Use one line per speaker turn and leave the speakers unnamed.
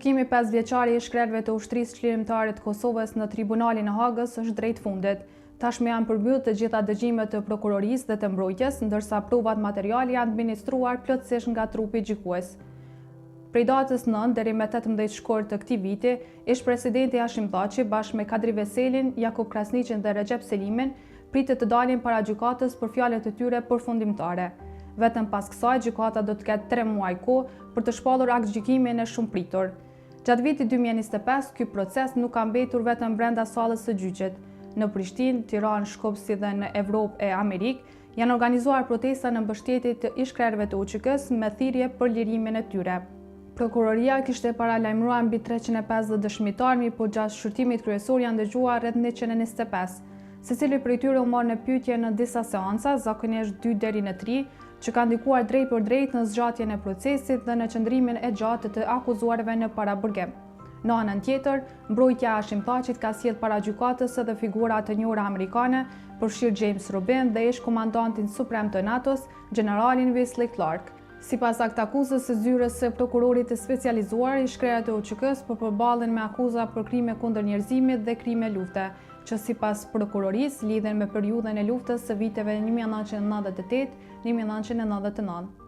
Gjykimi 5 vjeçari i shkretëve të ushtrisë çlirimtare të Kosovës në Tribunalin e Hagës është drejt fundit. Tashmë janë përmbyll të gjitha dëgjimet të prokurorisë dhe të mbrojtjes, ndërsa provat materiale janë administruar plotësisht nga trupi gjykues. Prej datës 9 deri me 18 shkort të këtij viti, ish-presidenti Hashim Thaçi bashkë me Kadri Veselin, Jakub Krasniqin dhe Recep Selimin pritet të dalin para gjykatës për fjalët e tyre përfundimtare. Vetëm pas kësaj, gjykata do të ketë 3 muaj kohë për të shpallur aktgjykimin e shumë pritur. Gjatë vitit 2025, ky proces nuk ka mbetur vetëm brenda sallës së gjyqit. Në Prishtinë, Tiranë, Shkup si dhe në Evropë e Amerikë janë organizuar protesta në mbështetje të ish-krerëve të UÇK-s me thirrje për lirimin e tyre. Prokuroria kishte paralajmëruar mbi 350 dëshmitar, por gjatë shqyrtimit kryesor janë dëgjuar rreth 125. Secili prej tyre u morë në pyetje në disa seanca, zakonisht 2 deri në 3, që ka ndikuar drejt për drejt në zgjatjen e procesit dhe në qëndrimin e gjatë të akuzuarve në paraburgim. Në anën tjetër, mbrojtja e Hashim Thaçit ka sjellë para gjykatës edhe figura të njohura amerikane, përfshirë James Robin dhe ish-komandantin suprem të NATO-s, generalin Wesley Clark. Sipas aktakuzës së zyrës së prokurorit të specializuar, ish-krerët e UÇK-s po përballen me akuza për krime kundër njerëzimit dhe krime lufte, që sipas prokurorisë lidhen me periudhën e luftës së viteve 1998-1999.